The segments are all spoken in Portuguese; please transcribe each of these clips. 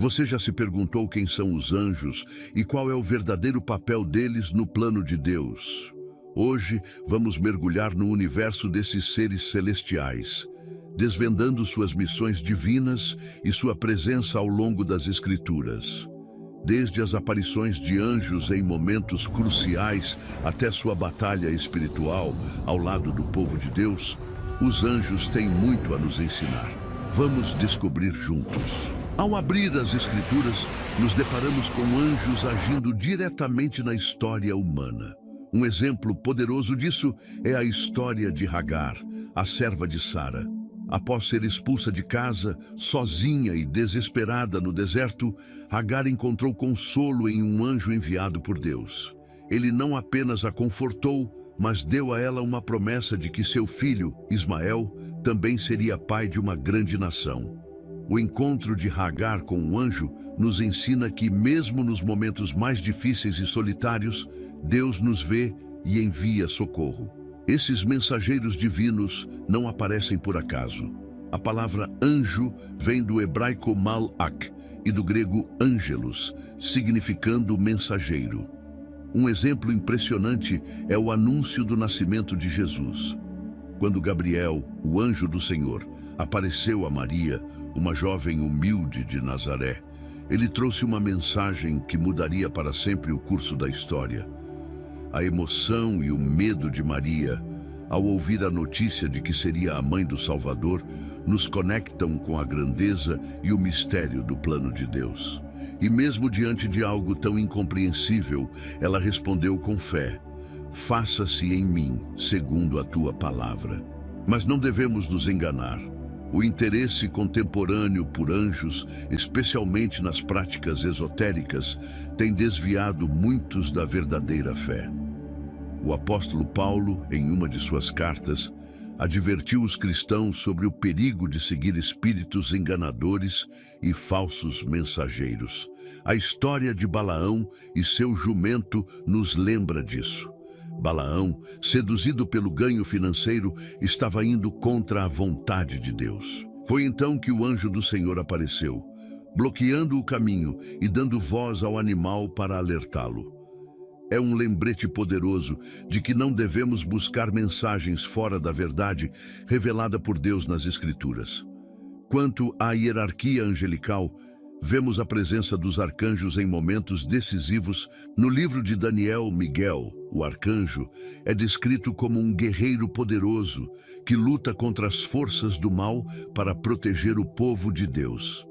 Você já se perguntou quem são os anjos e qual é o verdadeiro papel deles no plano de Deus? Hoje vamos mergulhar no universo desses seres celestiais, desvendando suas missões divinas e sua presença ao longo das Escrituras. Desde as aparições de anjos em momentos cruciais até sua batalha espiritual ao lado do povo de Deus, os anjos têm muito a nos ensinar. Vamos descobrir juntos. Ao abrir as Escrituras, nos deparamos com anjos agindo diretamente na história humana. Um exemplo poderoso disso é a história de Hagar, a serva de Sara. Após ser expulsa de casa, sozinha e desesperada no deserto, Hagar encontrou consolo em um anjo enviado por Deus. Ele não apenas a confortou, mas deu a ela uma promessa de que seu filho, Ismael, também seria pai de uma grande nação. O encontro de Hagar com um anjo nos ensina que, mesmo nos momentos mais difíceis e solitários, Deus nos vê e envia socorro. Esses mensageiros divinos não aparecem por acaso. A palavra anjo vem do hebraico malach e do grego angelos, significando mensageiro. Um exemplo impressionante é o anúncio do nascimento de Jesus. Quando Gabriel, o anjo do Senhor, apareceu a Maria, uma jovem humilde de Nazaré, ele trouxe uma mensagem que mudaria para sempre o curso da história. A emoção e o medo de Maria, ao ouvir a notícia de que seria a mãe do Salvador, nos conectam com a grandeza e o mistério do plano de Deus. E mesmo diante de algo tão incompreensível, ela respondeu com fé: faça-se em mim, segundo a tua palavra. Mas não devemos nos enganar. O interesse contemporâneo por anjos, especialmente nas práticas esotéricas, tem desviado muitos da verdadeira fé. O apóstolo Paulo, em uma de suas cartas, advertiu os cristãos sobre o perigo de seguir espíritos enganadores e falsos mensageiros. A história de Balaão e seu jumento nos lembra disso. Balaão, seduzido pelo ganho financeiro, estava indo contra a vontade de Deus. Foi então que o anjo do Senhor apareceu, bloqueando o caminho e dando voz ao animal para alertá-lo. É um lembrete poderoso de que não devemos buscar mensagens fora da verdade revelada por Deus nas Escrituras. Quanto à hierarquia angelical, vemos a presença dos arcanjos em momentos decisivos. No livro de Daniel, Miguel, o arcanjo, é descrito como um guerreiro poderoso que luta contra as forças do mal para proteger o povo de Deus.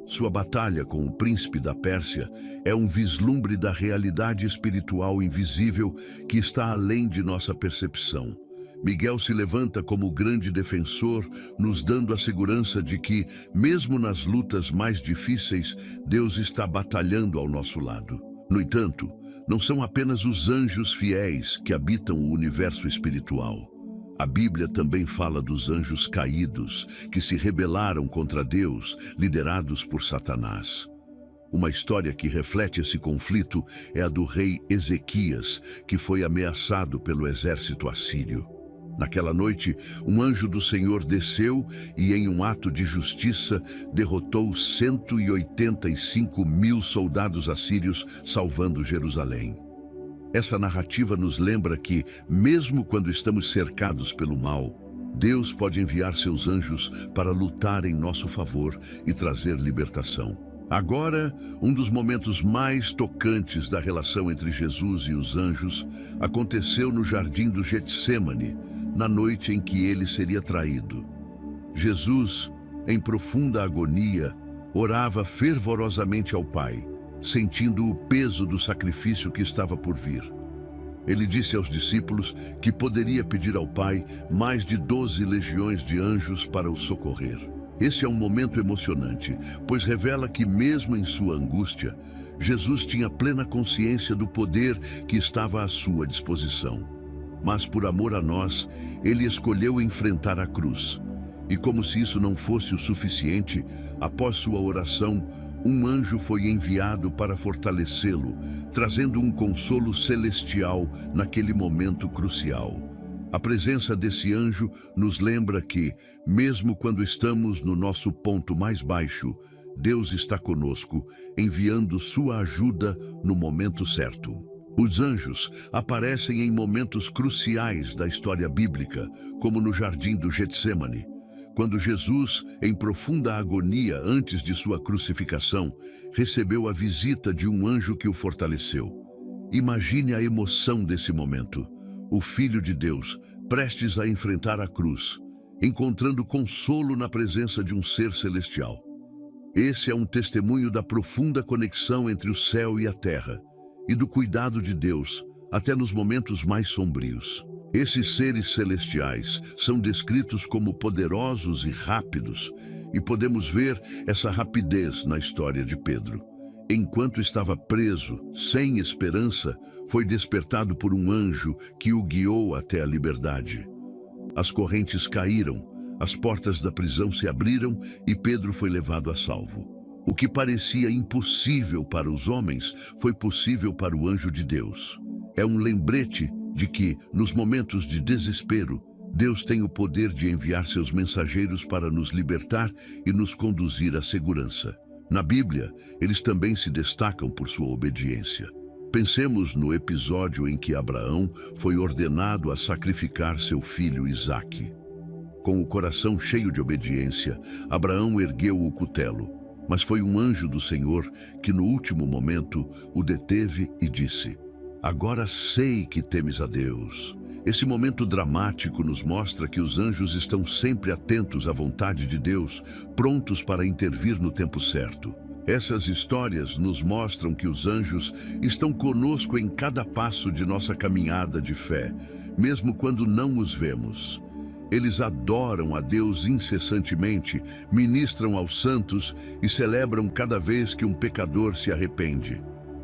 Sua batalha com o príncipe da Pérsia é um vislumbre da realidade espiritual invisível que está além de nossa percepção. Miguel se levanta como grande defensor, nos dando a segurança de que, mesmo nas lutas mais difíceis, Deus está batalhando ao nosso lado. No entanto, não são apenas os anjos fiéis que habitam o universo espiritual. A Bíblia também fala dos anjos caídos, que se rebelaram contra Deus, liderados por Satanás. Uma história que reflete esse conflito é a do rei Ezequias, que foi ameaçado pelo exército assírio. Naquela noite, um anjo do Senhor desceu e, em um ato de justiça, derrotou 185.000 soldados assírios, salvando Jerusalém. Essa narrativa nos lembra que, mesmo quando estamos cercados pelo mal, Deus pode enviar seus anjos para lutar em nosso favor e trazer libertação. Agora, um dos momentos mais tocantes da relação entre Jesus e os anjos aconteceu no jardim do Getsêmani, na noite em que ele seria traído. Jesus, em profunda agonia, orava fervorosamente ao Pai, sentindo o peso do sacrifício que estava por vir. Ele disse aos discípulos que poderia pedir ao Pai mais de 12 legiões de anjos para o socorrer. Esse é um momento emocionante, pois revela que, mesmo em sua angústia, Jesus tinha plena consciência do poder que estava à sua disposição. Mas, por amor a nós, ele escolheu enfrentar a cruz. E como se isso não fosse o suficiente, após sua oração, um anjo foi enviado para fortalecê-lo, trazendo um consolo celestial naquele momento crucial. A presença desse anjo nos lembra que, mesmo quando estamos no nosso ponto mais baixo, Deus está conosco, enviando sua ajuda no momento certo. Os anjos aparecem em momentos cruciais da história bíblica, como no jardim do Getsêmani, quando Jesus, em profunda agonia antes de sua crucificação, recebeu a visita de um anjo que o fortaleceu. Imagine a emoção desse momento. O Filho de Deus, prestes a enfrentar a cruz, encontrando consolo na presença de um ser celestial. Esse é um testemunho da profunda conexão entre o céu e a terra, e do cuidado de Deus, até nos momentos mais sombrios. Esses seres celestiais são descritos como poderosos e rápidos, e podemos ver essa rapidez na história de Pedro. Enquanto estava preso, sem esperança, foi despertado por um anjo que o guiou até a liberdade. As correntes caíram, as portas da prisão se abriram e Pedro foi levado a salvo. O que parecia impossível para os homens foi possível para o anjo de Deus. É um lembrete de que, nos momentos de desespero, Deus tem o poder de enviar seus mensageiros para nos libertar e nos conduzir à segurança. Na Bíblia, eles também se destacam por sua obediência. Pensemos no episódio em que Abraão foi ordenado a sacrificar seu filho Isaque. Com o coração cheio de obediência, Abraão ergueu o cutelo, mas foi um anjo do Senhor que no último momento o deteve e disse: "Agora sei que temes a Deus." Esse momento dramático nos mostra que os anjos estão sempre atentos à vontade de Deus, prontos para intervir no tempo certo. Essas histórias nos mostram que os anjos estão conosco em cada passo de nossa caminhada de fé, mesmo quando não os vemos. Eles adoram a Deus incessantemente, ministram aos santos e celebram cada vez que um pecador se arrepende.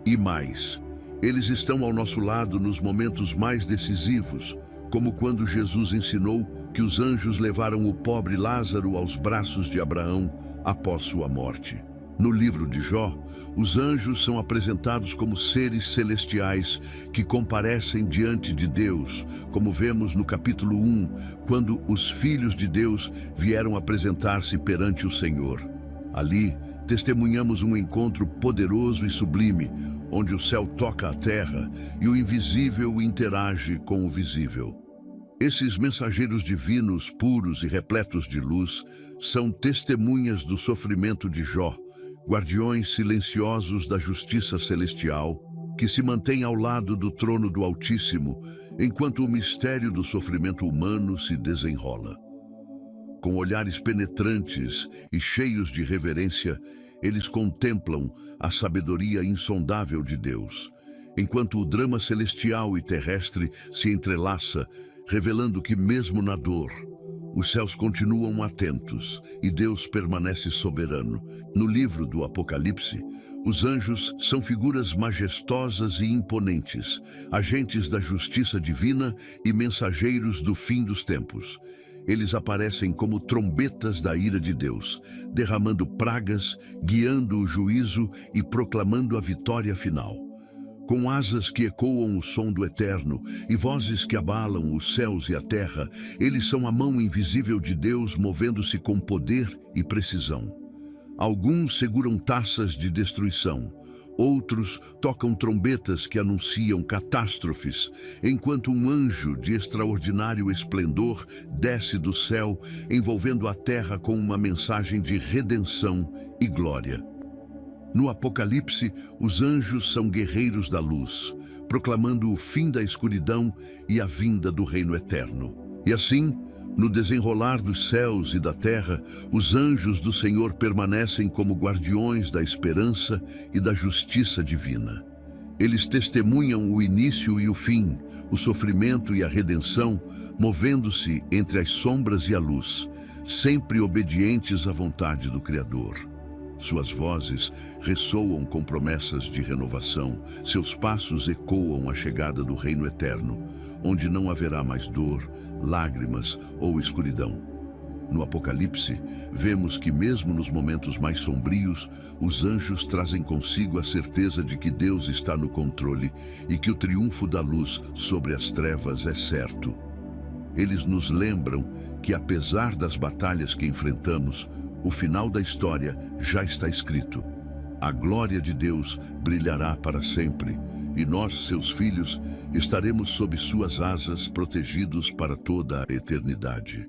E mais, eles estão ao nosso lado nos momentos mais decisivos, como quando Jesus ensinou que os anjos levaram o pobre Lázaro aos braços de Abraão após sua morte. No livro de Jó, os anjos são apresentados como seres celestiais que comparecem diante de Deus, como vemos no capítulo 1, quando os filhos de Deus vieram apresentar-se perante o Senhor. Ali, testemunhamos um encontro poderoso e sublime, onde o céu toca a terra e o invisível interage com o visível. Esses mensageiros divinos, puros e repletos de luz, são testemunhas do sofrimento de Jó, guardiões silenciosos da justiça celestial, que se mantêm ao lado do trono do Altíssimo, enquanto o mistério do sofrimento humano se desenrola. Com olhares penetrantes e cheios de reverência, eles contemplam a sabedoria insondável de Deus, enquanto o drama celestial e terrestre se entrelaça, revelando que mesmo na dor, os céus continuam atentos e Deus permanece soberano. No livro do Apocalipse, os anjos são figuras majestosas e imponentes, agentes da justiça divina e mensageiros do fim dos tempos. Eles aparecem como trombetas da ira de Deus, derramando pragas, guiando o juízo e proclamando a vitória final. Com asas que ecoam o som do eterno e vozes que abalam os céus e a terra, eles são a mão invisível de Deus movendo-se com poder e precisão. Alguns seguram taças de destruição, outros tocam trombetas que anunciam catástrofes, enquanto um anjo de extraordinário esplendor desce do céu, envolvendo a terra com uma mensagem de redenção e glória. No Apocalipse, os anjos são guerreiros da luz, proclamando o fim da escuridão e a vinda do reino eterno. E assim, no desenrolar dos céus e da terra, os anjos do Senhor permanecem como guardiões da esperança e da justiça divina. Eles testemunham o início e o fim, o sofrimento e a redenção, movendo-se entre as sombras e a luz, sempre obedientes à vontade do Criador. Suas vozes ressoam com promessas de renovação, seus passos ecoam a chegada do reino eterno, onde não haverá mais dor, lágrimas ou escuridão. No Apocalipse, vemos que mesmo nos momentos mais sombrios, os anjos trazem consigo a certeza de que Deus está no controle e que o triunfo da luz sobre as trevas é certo. Eles nos lembram que, apesar das batalhas que enfrentamos, O final da história já está escrito. A glória de Deus brilhará para sempre, e nós, seus filhos, estaremos sob suas asas, protegidos para toda a eternidade.